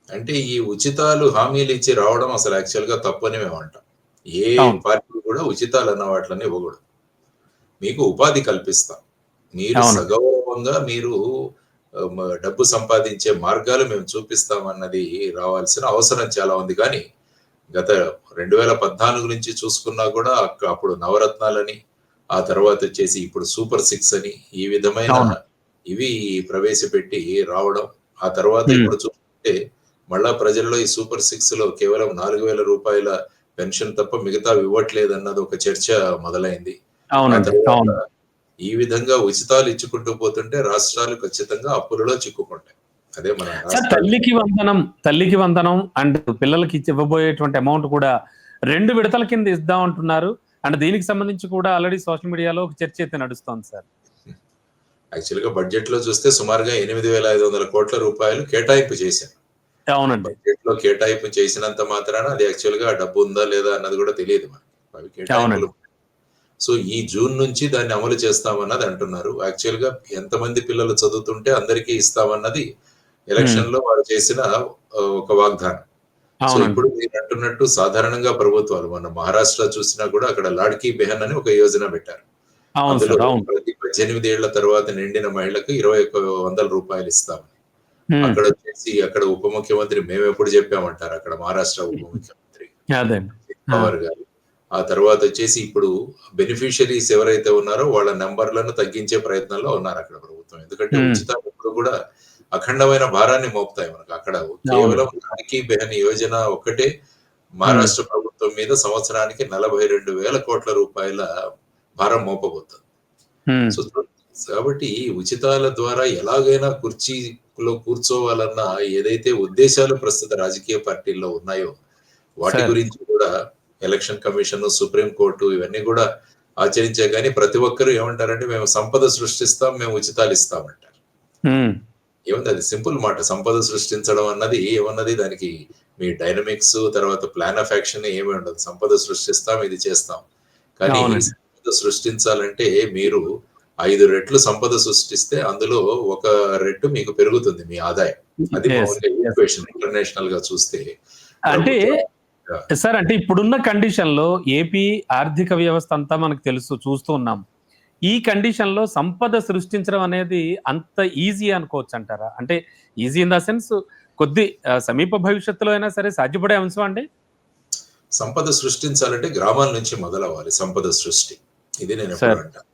అంటే ఈ ఉచితాలు హామీలు ఇచ్చి రావడం అసలు యాక్చువల్‌గా తప్పని మేమంటాం. ఏ అవును. పార్టీ కూడా ఉచితాలన్న వాటిలని ఇవ్వకూడదు. మీకు ఉపాధి కల్పిస్తాం. మీరు అవునండి. సగౌరవంగా మీరు డబ్బు సంపాదించే మార్గాలు మేము చూపిస్తామన్నది రావాల్సిన అవసరం చాలా ఉంది గానీ, గత 2014 నుంచి చూసుకున్నా కూడా అప్పుడు నవరత్నాలని, ఆ తర్వాతొచ్చేసి ఇప్పుడు సూపర్ సిక్స్ అని ఈ విధమైన అవును. ఇవి ప్రవేశపెట్టి రావడం. ఆ తర్వాత హ్మ్. ఇప్పుడు చూసుకుంటే మళ్ళా ప్రజల్లో ఈ సూపర్ సిక్స్‌లో కేవలం రూ. 4,000 పెన్షన్ తప్ప మిగతావి ఇవ్వట్లేదన్నది ఒక చర్చ మొదలైంది. ఆ అవునండి. తర్వాత అవును. ఈ విధంగా ఉచితాలు ఇచ్చుకుంటూ పోతుంటే రాష్ట్రాలు ఖచ్చితంగా అప్పులలో చిక్కుకుంటాయి. అదే మన సార్ రాష్ట్రాలు తల్లికి వందనం అండ్ పిల్లలకి ఇవ్వబోయేటువంటి అమౌంట్ కూడా 2 విడతల కింద ఇద్దామంటున్నారు. అండ్ దీనికి సంబంధించి కూడా ఆల్రెడీ సోషల్ మీడియాలో ఒక చర్చ అయితే నడుస్తోంది సార్. యాక్చువల్‌గా బడ్జెట్‌లో చూస్తే సుమారుగా రూ. 8,500,00,00,000 కేటాయింపు చేశారు. అవునండి. బడ్జెట్‌లో కేటాయింపు చేసినంత మాత్రాన అది యాక్చువల్‌గా ఆ డబ్బు ఉందా లేదా అన్నది కూడా తెలీదు మనకి. అవి కేటాయింపులు. అవునండి. సో, ఈ జూన్ నుంచి దాన్ని అమలు చేస్తామన్నది అంటున్నారు. యాక్చువల్‌గా ఎంతమంది పిల్లలు చదువుతుంటే అందరికీ ఇస్తామన్నది హ్మ్. ఎలక్షన్‌లో వారు చేసిన ఒక వాగ్దానం. సో, అవునండి. ఇప్పుడు మీరంటున్నట్టు సాధారణంగా ప్రభుత్వాలు మన మహారాష్ట్ర చూసినా కూడా అక్కడ లాడ్కీ బెహన్ అని ఒక యోజన పెట్టారు. అవును అందులో సార్. అవును. ప్రతి 18 ఏళ్ల తర్వాత నిండిన మహిళకు రూ. 2,100 ఇస్తామని. హ్మ్. అక్కడొచ్చేసి అక్కడ ఉప ముఖ్యమంత్రి మేమెప్పుడు జెప్పామంటారు అక్కడ మహారాష్ట్ర ఉప ముఖ్యమంత్రి అదే అండి. ఆ! పవార్ గారు. ఆ తర్వాతొచ్చేసి ఇప్పుడు బెనిఫిషియరీస్ ఎవరైతే ఉన్నారో వాళ్ళ నంబర్‌లను తగ్గించే ప్రయత్నంలో ఉన్నారక్కడ ప్రభుత్వం. ఎందుకంటే హ్మ్. ఉచితాలు ఎప్పుడు కూడా అఖండమైన భారాన్ని మోపుతాయి మనకు. అక్కడ కేవలం అవునండి. లాడ్కీ బెహన్ యోజన ఒక్కటే హ్మ్. మహారాష్ట్ర ప్రభుత్వం మీద సంవత్సరానికి రూ. 42,000 భారం మోపబోతుంది. హ్మ్. సో, కాబట్టి ఈ ఉచితాల ద్వారా ఎలాగైనా కుర్చీలో కూర్చోవాలన్న ఏదైతే ఉద్దేశాలు ప్రస్తుత రాజకీయ పార్టీల్లో ఉన్నాయో, వాటి సార్. గురించి కూడా ఎలక్షన్ కమిషన్, సుప్రీం కోర్టు ఇవన్నీ కూడా ఆచరించాయి గానీ, ప్రతి ఒక్కరు ఏమంటారంటే, "మేము సంపద సృష్టిస్తాం, మేము ఉచితాలు ఇస్తామంటారు." హ్మ్. ఏముంది అది సింపుల్ మాట. సంపద సృష్టించడం అన్నది ఏమున్నది దానికి మీ డైనమిక్స్ తర్వాత ప్లాన్ ఆఫ్ యాక్షన్ ఏమి ఉండదు. సంపద సృష్టిస్తాం, ఇది చేస్తాం. కానీ అవునండి. సంపద సృష్టించాలంటే మీరు 5 రెట్లు సంపద సృష్టిస్తే అందులో ఒక రెట్టు మీకు పెరుగుతుంది మీ ఆదాయం. అది యెస్. మామూలుగా యెస్. ఈక్వేషన్ ఇంటర్నేషనల్‌గా చూస్తే అంటే ప్రభుత్వం ఆ! సార్ అంటే ఇప్పుడున్న కండిషన్‌లో ఏపీ ఆర్థిక వ్యవస్థ అంతా మనకు తెలుసు. చూస్తూ ఉన్నాం. ఈ కండిషన్‌లో సంపద సృష్టించడం అనేది అంత ఈజీ అనుకోవచ్చంటారా? అంటే ఈజీ ఇన్ ద సెన్స్ సమీప భవిష్యత్తులో అయినా సరే సాధ్యపడే అంశమా అండి? సంపద సృష్టించాలంటే గ్రామాల నుంచి మొదలవ్వాలి సంపద సృష్టి. ఇది నేనెప్పుడూ సార్. అంటాను.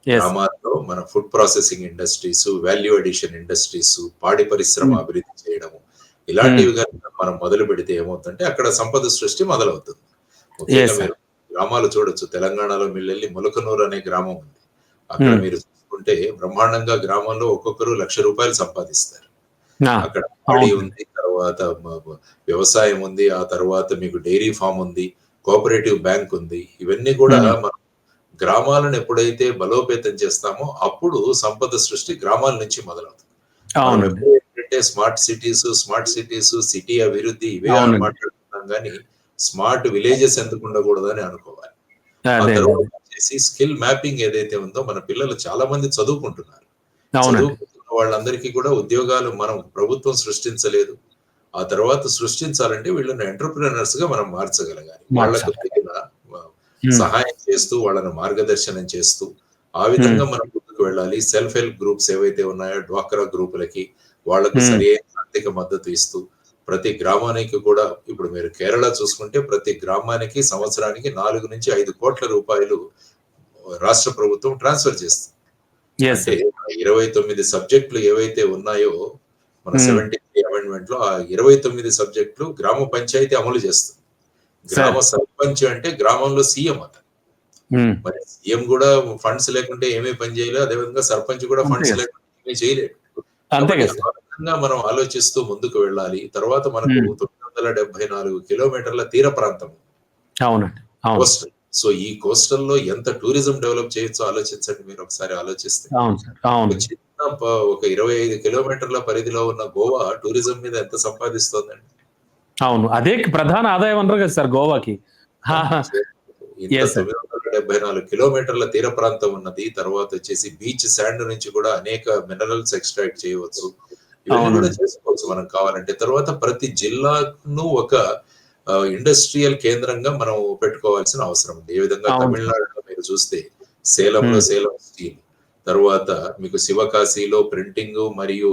యెస్. గ్రామాల్లో మన food processing industries, value addition industries, పాడి పరిశ్రమ హ్మ్. అభివృద్ధి చేయడము. హ్మ్. ఇలాంటివి గనుక మనం మొదలుపెడితే ఏమవుతుందంటే అక్కడ సంపద సృష్టి మొదలవుతుంది. ముఖ్యంగా యెస్ సార్. మీరు గ్రామాలు చూడొచ్చు. తెలంగాణలో మీరెళ్లి ములకనూరు అనే గ్రామం ఉంది. అక్కడ హ్మ్. మీరు చూసుకుంటే బ్రహ్మాండంగా గ్రామంలో ఒక్కొక్కరు రూ. 1,00,000 సంపాదిస్తారు. ఆ! అక్కడ పాడి అవునండి. ఉంది. తర్వాత వ్యవసాయం ఉంది. ఆ తర్వాత మీకు డైరీ ఫార్మ్ ఉంది. కోఆపరేటివ్ బ్యాంక్ ఉంది. ఇవన్నీ కూడా హ్మ్. మనం గ్రామాలను ఎప్పుడైతే బలోపేతం చేస్తామో, అప్పుడు సంపద సృష్టి గ్రామాల నుంచి మొదలవుతుంది. మనం అవునండి. ఎప్పుడు ఏంటంటే స్మార్ట్ సిటీస్, సిటీ అభివృద్ధి ఇవే అవునండి. మాట్లాడుతున్నాం గానీ, స్మార్ట్ విలేజెస్ ఎందుకు ఉండకూడదని అనుకోవాలి. ఆ అదే అండి. తర్వాత అదే. వచ్చేసి స్కిల్ మ్యాపింగ్ ఏదైతే ఉందో, మన పిల్లలు చాలా మంది చదువుకుంటున్నారు. అవునండి. చదువుకుంటున్న వాళ్ళందరికీ కూడా ఉద్యోగాలు మనం ప్రభుత్వం సృష్టించలేదు. ఆ తర్వాత సృష్టించాలంటే వీళ్ళని ఎంటర్‌ప్రెన్యూర్స్‌గా మనం మార్చగలగాలి. వాళ్ళకు మార్చాలి. తగిన వ హ్మ్. సహాయం చేస్తూ, వాళ్ళని మార్గదర్శనం చేస్తూ, ఆ హ్మ్. విధంగా మనం ముందుకు వెళ్ళాలి. సెల్ఫ్ హెల్ప్ గ్రూప్స్ ఏవైతే ఉన్నాయో డ్వాక్రా గ్రూపులకి, వాళ్ళకు హ్మ్. సరియైన ఆర్థిక మద్దతు ఇస్తూ, ప్రతి గ్రామానికి కూడా ఇప్పుడు మీరు కేరళ చూసుకుంటే ప్రతి గ్రామానికి సంవత్సరానికి 4-5 కోట్ల రూపాయలు రాష్ట్ర ప్రభుత్వం ట్రాన్స్‌ఫర్ చేస్తుంది. యెస్ అంటే సార్. 29 సబ్జెక్టులు ఏవైతే ఉన్నాయో, మన హ్మ్. 73 అమెండ్మెంట్‌లో ఆ 29 సబ్జెక్టులు గ్రామ పంచాయతీ అమలు చేస్తుంది. గ్రామ సార్. సర్పంచ్ అంటే గ్రామంలో సీఎం అతను. హ్మ్. మరి సీఎం గూడా ఫండ్స్ లేకుంటే ఏమీ పని చేయలేడు. అదేవిధంగా సర్పంచ్ కూడా అంతే ఫండ్స్ కదా! లేకుండా ఏమీ చేయలేడు. అంతే కాబట్టి కదా ఆ సార్. విధంగా మనం ఆలోచిస్తూ ముందుకు వెళ్ళాలి. తర్వాత మనకు హ్మ్. 974 కిలోమీటర్ల తీర ప్రాంతం. అవునండి. అవును. కోస్టల్. సో, ఈ కోస్టల్‌లో ఎంత టూరిజం డెవలప్ చేయొచ్చో ఆలోచించండి మీరొకసారి ఆలోచిస్తే. అవును సార్. ఒక అవునండి. చిన్న ఒక 25 కిలోమీటర్ల పరిధిలో ఉన్న గోవా టూరిజం మీద ఎంత సంపాదిస్తోందండి? అవును. అదే ప్రధాన ఆదాయ వనరు కదా సార్ గోవాకి. ఆ! ఆహా! సో, ఇంత యెస్ సార్. 974 కిలోమీటర్ల తీర ప్రాంతం ఉన్నది. తర్వాతొచ్చేసి బీచ్ సాండ్ నుంచి కూడా అనేక మినరల్స్ ఎక్స్ట్రాక్ట్ చేయవచ్చు. ఇవన్నీ అవునండి. కూడా చేసుకోవచ్చు మనం కావాలంటే. తర్వాత ప్రతి జిల్లాను ఒక ఇండస్ట్రియల్ కేంద్రంగా మనం పెట్టుకోవాల్సిన అవసరం ఉంది. ఏ విధంగా అవును సార్. తమిళనాడులో మీరు చూస్తే సేలంలో హ్మ్. సేలం స్టీల్, తరువాత మీకు శివకాశిలో ప్రింటింగ్ మరియు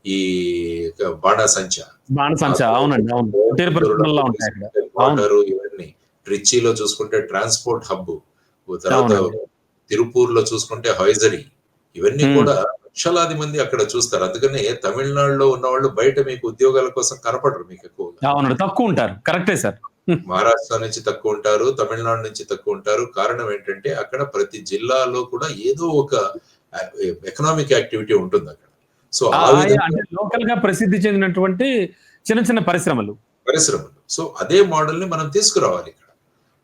ఈ బాణాసంచా, ఆ బాణసంచా. తర్వాత అవునండి. అవును. కుటీర కోయంబత్తూరులో పరిశ్రమల్లో మీరు ఉంటాయి అక్కడ. చూసుకుంటే అవును. వాటరు ఇవన్నీ. ట్రిచీలో చూసుకుంటే ట్రాన్స్‌పోర్ట్ హబ్. తర్వాత అవునండి. తిరుపూర్‌లో చూసుకుంటే హొయసరీ. ఇవన్నీ హ్మ్. కూడా లక్షలాది మంది అక్కడ చూస్తారు. అందుకనే తమిళనాడులో ఉన్నవాళ్ళు బయట మీకు ఉద్యోగాల కోసం కనపడరు మీకెక్కువగా. అవునండి. తక్కువుంటారు. కరెక్టే సార్. హ్మ్. మహారాష్ట్ర నుంచి తక్కువుంటారు. తమిళనాడు నుంచి తక్కువుంటారు. కారణం ఏంటంటే అక్కడ ప్రతి జిల్లాలో కూడా ఏదో ఒక ఎకనామిక్ యాక్టివిటీ ఉంటుందక్కడ. సో, ఆ ఆయా విధంగా అంటే లోకల్‌గా ప్రసిద్ధి చెందినటువంటి చిన్న చిన్న పరిశ్రమలు. పరిశ్రమలు. సో, అదే మోడల్‌ని మనం తీసుకురావాలిక్కడ.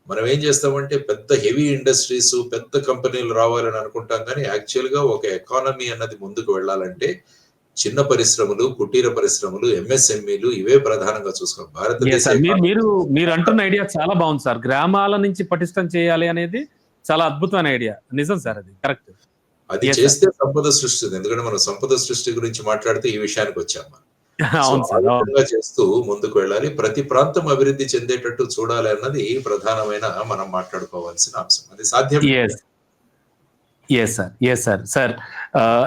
మనం ఏం చేస్తామంటే పెద్ద హెవీ ఇండస్ట్రీస్, పెద్ద కంపెనీలు రావాలని అనుకుంటాం గానీ, యాక్చువల్‌గా ఒక ఎకానమీ అన్నది ముందుకు వెళ్ళాలంటే, చిన్న పరిశ్రమలు, కుటీర పరిశ్రమలు, ఎంఎస్ఎంఈలు ఇవే ప్రధానంగా చూసుకోవాలి. భారతదేశ యెస్ సార్. మీరు ఎకానమీ మీరు మీరంటున్న ఐడియా చాలా బావుంది సార్. గ్రామాల నుంచి పటిష్టం చేయాలి అనేది చాలా అద్భుతమైన ఐడియా. నిజం సార్ అది. కరెక్ట్. అది యెస్ సార్. చేస్తే సంపద సృష్టిస్తుంది. ఎందుకంటే మనం సంపద సృష్టి గురించి మాట్లాడితే ఈ విషయానికొచ్చాం మనం. సో, అవును ఆ సార్. అవును. విధంగా చేస్తూ ముందుకు వెళ్ళాలి. ప్రతి ప్రాంతం అభివృద్ధి చెందేటట్టు చూడాలి అన్నది ప్రధానమైన మనం మాట్లాడుకోవాల్సిన అంశం. అది సాధ్యమే. Yes. Yes sir. Yes sir. Sir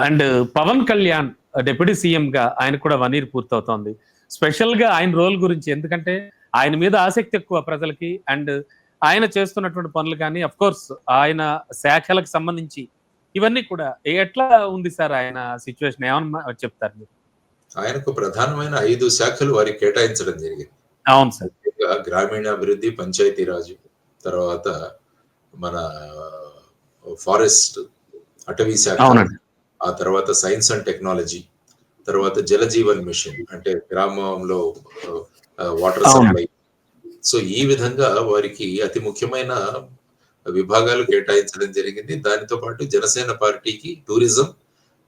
and Pawan Kalyan deputy సీఎంగా ఆయనకు కూడా 1 ఇయర్ పూర్తవుతోంది. స్పెషల్‌గా ఆయన రోల్ గురించి ఎందుకంటే ఆయన మీద ఆసక్తి ఎక్కువ ప్రజలకి. అండ్ ఆయన చేస్తున్నటువంటి పనులు కానీ ఆఫ్‌కోర్స్ ఆయన శాఖలకు సంబంధించి ఇవన్నీ కూడా ఎట్లా ఉంది సార్ ఆయన సిట్యుయేషన్ ఏమన్నా చెప్తారు మీరు? ఆయనకు ప్రధానమైన 5 శాఖలు వారికి కేటాయించడం జరిగింది. అవును సార్. ముఖ్యంగా గ్రామీణాభివృద్ధి, పంచాయతీరాజ్, తర్వాత మన ఫారెస్ట్, అటవీ శాఖ, అవునండి. ఆ తర్వాత సైన్స్ అండ్ టెక్నాలజీ, తర్వాత జలజీవన్ మిషన్ అంటే గ్రామంలో వాటర్ అవునండి. సప్లై. సో, ఈ విధంగా వారికి అతి ముఖ్యమైన విభాగాలు కేటాయించడం జరిగింది. దానితో పాటు జనసేన పార్టీకి టూరిజం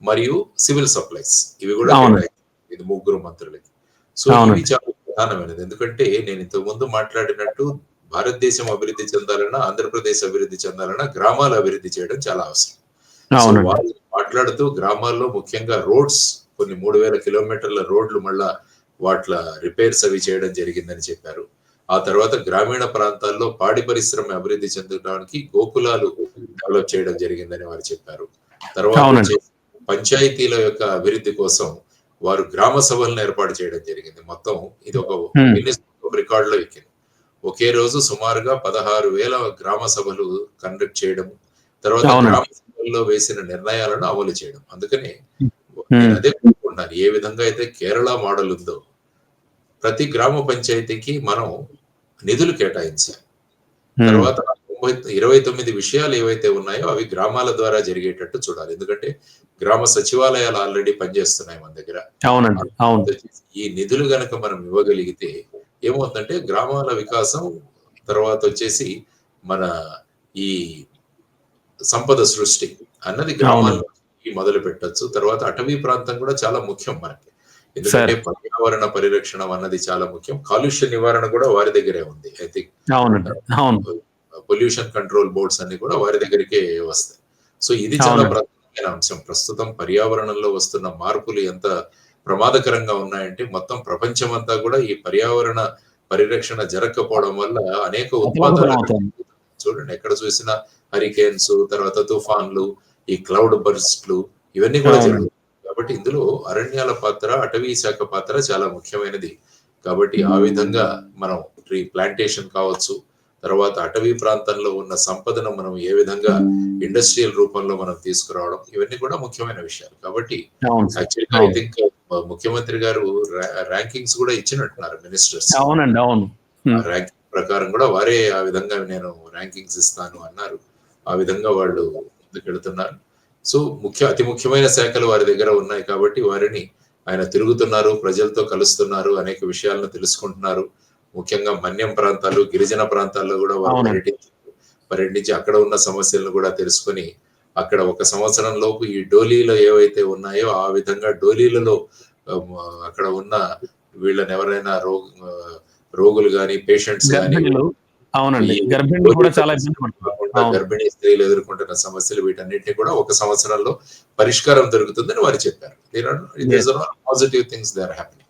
మరియు సివిల్ సప్లైస్ ఇవి కూడా అవునండి. కేటాయించారు. ఇది ముగ్గురు మంత్రులకి. సో, ఇవి అవునండి. చాలా ప్రధానమైనది. ఎందుకంటే నేను ఇంతకు ముందు మాట్లాడినట్టు భారతదేశం అభివృద్ధి చెందాలన్నా, ఆంధ్రప్రదేశ్ అభివృద్ధి చెందాలన్నా గ్రామాలు అభివృద్ధి చేయడం చాలా అవసరం. సో, అవునండి. వాళ్ళు మాట్లాడుతూ గ్రామాల్లో ముఖ్యంగా రోడ్స్ కొన్ని 3000 కిలోమీటర్ల రోడ్లు మళ్ళా వాట్ల రిపేర్స్ అవి చేయడం జరిగిందని చెప్పారు. ఆ తర్వాత గ్రామీణ ప్రాంతాల్లో పాడి పరిశ్రమ అభివృద్ధి చెందడానికి గోకులాలు డెవలప్ చేయడం జరిగిందని వారు చెప్పారు. తర్వాత అవునండి. వచ్చేసి పంచాయతీల యొక్క అభివృద్ధి కోసం వారు గ్రామ సభలను ఏర్పాటు చేయడం జరిగింది. మొత్తం ఇది ఒక హ్మ్. గిన్నిస్ బుక్ ఆఫ్ రికార్డ్‌లో ఎక్కింది. ఒకే రోజు సుమారుగా 16,000 గ్రామ సభలు కండక్ట్ చేయడం. తర్వాత గ్రామ అవునండి. సభల్లో వేసిన నిర్ణయాలను అమలు చేయడం. అందుకనే నేను హ్మ్. అదే కోరుకుంటున్నాను. ఏ విధంగా అయితే కేరళ మోడల్ ఉందో, ప్రతి గ్రామ పంచాయతీకి మనం నిధులు కేటాయించాలి. హ్మ్. తర్వాత 29 విషయాలు ఏవైతే ఉన్నాయో అవి గ్రామాల ద్వారా జరిగేటట్టు చూడాలి. ఎందుకంటే గ్రామ సచివాలయాలు ఆల్రెడీ పనిచేస్తున్నాయి మన దగ్గర. ఆ అవునండి. అవును. తర్వాత వచ్చేసి ఈ నిధులు గనక మనం ఇవ్వగలిగితే ఏమవుతుందంటే గ్రామాల వికాసం, తర్వాత వచ్చేసి మన ఈ సంపద సృష్టి అన్నది గ్రామాల అవునండి. నుంచి మొదలు పెట్టొచ్చు. తర్వాత అటవీ ప్రాంతం కూడా చాలా ముఖ్యం మనకి. ఎందుకంటే సార్. పర్యావరణ పరిరక్షణ అన్నది చాలా ముఖ్యం. కాలుష్య నివారణ కూడా వారి దగ్గరే ఉంది. ఐ థింక్ అవునండి. అవును. పొల్యూషన్ కంట్రోల్ బోర్డ్స్ అన్ని కూడా వారి దగ్గరికే వస్తాయి. సో, ఇది చాలా అవునండి. ప్రధానమైన అంశం. ప్రస్తుతం పర్యావరణంలో వస్తున్న మార్పులు ఎంత ప్రమాదకరంగా ఉన్నాయంటే మొత్తం ప్రపంచమంతా కూడా ఈ పర్యావరణ పరిరక్షణ జరగకపోవడం వల్ల అనేక అతలాకుతలం ఉత్పాతాలు అవుతోంది. చూడండి ఎక్కడ చూసినా హరికేన్స్, తర్వాత తుఫాన్లు, ఈ క్లౌడ్ బర్స్ట్‌లు ఇవన్నీ కూడా అవునండి. జరుగుతాయి. కాబట్టి ఇందులో అరణ్యాల పాత్ర, అటవీ శాఖ పాత్ర చాలా ముఖ్యమైనది. కాబట్టి ఆ విధంగా మనం ట్రీ ప్లాంటేషన్ కావచ్చు, తర్వాత అటవీ ప్రాంతంలో ఉన్న సంపదను మనం ఏ విధంగా ఇండస్ట్రియల్ రూపంలో మనం తీసుకురావడం, ఇవన్నీ కూడా ముఖ్యమైన విషయాలు. కాబట్టి అవును సార్. యాక్చువల్‌గా ఐ అవును. థింక్ ముఖ్యమంత్రి గారు ర్యాంకింగ్స్ కూడా ఇచ్చినట్టున్నారు మినిస్టర్స్. అవునండి. అవును. ఆ హ్మ్. ర్యాంకింగ్ ప్రకారం గూడా వారే ఆ విధంగా నేను ర్యాంకింగ్స్ ఇస్తాను అన్నారు. ఆ విధంగా వాళ్ళు ముందుకెళ్తున్నారు. సో, అతి ముఖ్యమైన శాఖలు వారి దగ్గర ఉన్నాయి కాబట్టి వారిని ఆయన తిరుగుతున్నారు, ప్రజలతో కలుస్తున్నారు, అనేక విషయాలను తెలుసుకుంటున్నారు. ముఖ్యంగా మన్యం ప్రాంతాలు, గిరిజన ప్రాంతాల్లో గూడా వారు అవునండి. పర్యటించి అక్కడ ఉన్న సమస్యలను గూడా తెలుసుకొని, అక్కడ ఒక సంవత్సరం లోపు ఈ డోలీలు ఏవైతే ఉన్నాయో ఆ విధంగా డోలీలలో అక్కడ ఉన్న వీళ్ళనెవరైనా రోగులు గాని, పేషెంట్స్ గాని గర్భిణులు అవునండి. ఈ గర్భిణులు కూడా డోలీలో చాలా ఇబ్బంది తీసుకొని పడుతున్నారు. అవును. గర్భిణీ స్త్రీలు ఎదుర్కొంటున్న సమస్యలు వీటన్నిటిని కూడా ఒక సంవత్సరంలో పరిష్కారం దొరుకుతుందని వారు చెప్పారు. Yes. Positive things they are happening.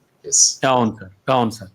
అవును సార్. అవును సార్.